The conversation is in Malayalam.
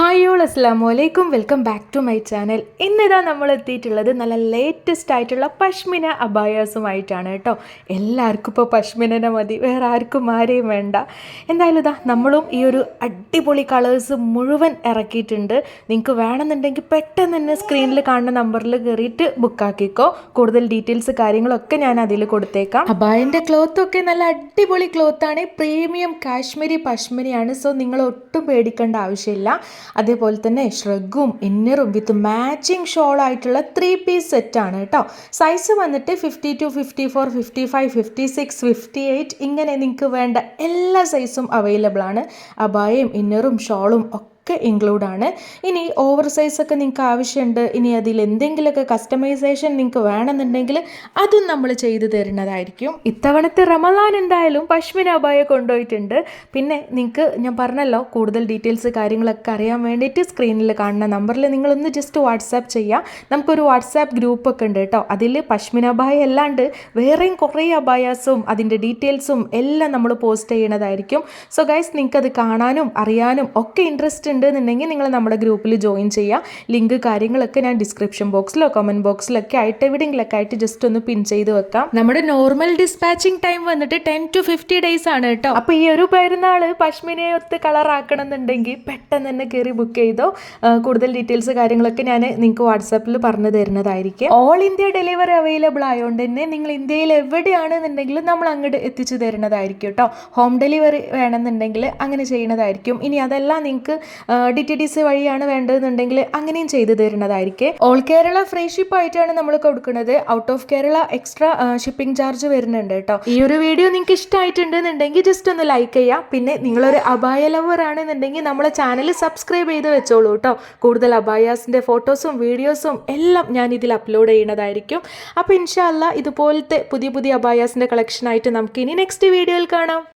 ഹായ് ഓൾ അസ്സലാമു അലൈക്കും, welcome back to my channel. ഇന്നിതാ നമ്മൾ എത്തിയിട്ടുള്ളത് നല്ല ലേറ്റസ്റ്റ് ആയിട്ടുള്ള പഷ്മിന അബായാസുമായിട്ടാണ് കേട്ടോ. എല്ലാവർക്കും ഇപ്പോൾ പഷ്മിനെ മതി, വേറെ ആരെയും വേണ്ട. എന്തായാലും ഇതാ നമ്മളും ഈ ഒരു അടിപൊളി കളേഴ്സ് മുഴുവൻ ഇറക്കിയിട്ടുണ്ട്. നിങ്ങൾക്ക് വേണമെന്നുണ്ടെങ്കിൽ പെട്ടെന്ന് തന്നെ സ്ക്രീനിൽ കാണുന്ന നമ്പറിൽ കയറിയിട്ട് ബുക്കാക്കിക്കോ. കൂടുതൽ ഡീറ്റെയിൽസ് കാര്യങ്ങളൊക്കെ ഞാൻ അതിൽ കൊടുത്തേക്കാം. അബായൻ്റെ ക്ലോത്തൊക്കെ നല്ല അടിപൊളി ക്ലോത്താണ്, പ്രീമിയം കാശ്മീരി പഷ്മിനയാണ്. സോ നിങ്ങൾ ഒട്ടും പേടിക്കേണ്ട ആവശ്യമില്ല. അതേപോലെ തന്നെ ഷ്രഗും ഇന്നറും വിത്ത് മാച്ചിങ് ഷോൾ ആയിട്ടുള്ള 3 പീസ് സെറ്റാണ് കേട്ടോ. സൈസ് വന്നിട്ട് 52, 54, 55, 56, 58 ഇങ്ങനെ നിങ്ങൾക്ക് വേണ്ട എല്ലാ സൈസും അവൈലബിൾ ആണ്. അബായയും ഇന്നറും ഷോളും ഒക്കെ ഇൻക്ലൂഡ് ആണ്. ഇനി ഓവർ സൈസൊക്കെ നിങ്ങൾക്ക് ആവശ്യമുണ്ട്, ഇനി അതിൽ എന്തെങ്കിലുമൊക്കെ കസ്റ്റമൈസേഷൻ നിങ്ങൾക്ക് വേണമെന്നുണ്ടെങ്കിൽ അതും നമ്മൾ ചെയ്തു തരുന്നതായിരിക്കും. ഇത്തവണത്തെ റമദാൻ എന്തായാലും പഷ്മിന അബായ കൊണ്ടുപോയിട്ടുണ്ട്. പിന്നെ നിങ്ങൾക്ക് ഞാൻ പറഞ്ഞല്ലോ, കൂടുതൽ ഡീറ്റെയിൽസ് കാര്യങ്ങളൊക്കെ അറിയാൻ വേണ്ടിയിട്ട് സ്ക്രീനിൽ കാണുന്ന നമ്പറിൽ നിങ്ങളൊന്ന് ജസ്റ്റ് വാട്സാപ്പ് ചെയ്യുക. നമുക്കൊരു വാട്സാപ്പ് ഗ്രൂപ്പൊക്കെ ഉണ്ട് കേട്ടോ. അതിൽ പഷ്മിന അബായ അല്ലാണ്ട് വേറെയും കുറേ അബായാസും അതിൻ്റെ ഡീറ്റെയിൽസും എല്ലാം നമ്മൾ പോസ്റ്റ് ചെയ്യണതായിരിക്കും. സോ ഗൈസ്, നിങ്ങൾക്കത് കാണാനും അറിയാനും ഒക്കെ ഇൻട്രസ്റ്റ് ഉണ്ടെന്നുണ്ടെങ്കിൽ നിങ്ങൾ നമ്മുടെ ഗ്രൂപ്പിൽ ജോയിൻ ചെയ്യുക. ലിങ്ക് കാര്യങ്ങളൊക്കെ ഞാൻ ഡിസ്ക്രിപ്ഷൻ ബോക്സിലോ കമൻറ്റ് ബോക്സിലൊക്കെ ആയിട്ട് എവിടെയെങ്കിലൊക്കെ ആയിട്ട് ജസ്റ്റ് ഒന്ന് പിൻ ചെയ്ത് വെക്കാം. നമ്മുടെ നോർമൽ ഡിസ്പാച്ചിങ് ടൈം വന്നിട്ട് 10 to 50 days ആണ് കേട്ടോ. അപ്പോൾ ഈ ഒരു പെരുന്നാൾ പഷ്മിനയെ ഒത്ത് കളറാക്കണം എന്നുണ്ടെങ്കിൽ പെട്ടെന്ന് തന്നെ കയറി ബുക്ക് ചെയ്തോ. കൂടുതൽ ഡീറ്റെയിൽസ് കാര്യങ്ങളൊക്കെ ഞാൻ നിങ്ങൾക്ക് വാട്സാപ്പിൽ പറഞ്ഞു തരുന്നതായിരിക്കും. ഓൾ ഇന്ത്യ ഡെലിവറി അവൈലബിൾ ആയതുകൊണ്ട് തന്നെ നിങ്ങൾ ഇന്ത്യയിൽ എവിടെയാണെന്നുണ്ടെങ്കിലും നമ്മൾ അങ്ങോട്ട് എത്തിച്ചു തരുന്നതായിരിക്കും കേട്ടോ. ഹോം ഡെലിവറി വേണമെന്നുണ്ടെങ്കിൽ അങ്ങനെ ചെയ്യുന്നതായിരിക്കും. ഇനി അതെല്ലാം നിങ്ങൾക്ക് DTDC വഴിയാണ് വേണ്ടതെന്നുണ്ടെങ്കിൽ അങ്ങനെയും ചെയ്തു തരുന്നതായിരിക്കും. ഓൾ കേരള ഫ്രീ ഷിപ്പ് ആയിട്ടാണ് നമ്മൾ കൊടുക്കുന്നത്. Out of Kerala extra shipping charge വരുന്നുണ്ട് കേട്ടോ. ഈ ഒരു വീഡിയോ നിങ്ങൾക്ക് ഇഷ്ടമായിട്ടുണ്ടെന്നുണ്ടെങ്കിൽ ജസ്റ്റ് ഒന്ന് ലൈക്ക് ചെയ്യുക. പിന്നെ നിങ്ങളൊരു അബായ ലവർ ആണെന്നുണ്ടെങ്കിൽ നമ്മളെ ചാനൽ സബ്സ്ക്രൈബ് ചെയ്ത് വെച്ചോളൂ കേട്ടോ. കൂടുതൽ അബായാസിൻ്റെ ഫോട്ടോസും വീഡിയോസും എല്ലാം ഞാൻ ഇതിൽ അപ്ലോഡ് ചെയ്യുന്നതായിരിക്കും. അപ്പോൾ ഇൻഷാ അല്ലാ ഇതുപോലത്തെ പുതിയ പുതിയ അബായാസിൻ്റെ കളക്ഷനായിട്ട് നമുക്ക് ഇനി നെക്സ്റ്റ് വീഡിയോയിൽ കാണാം.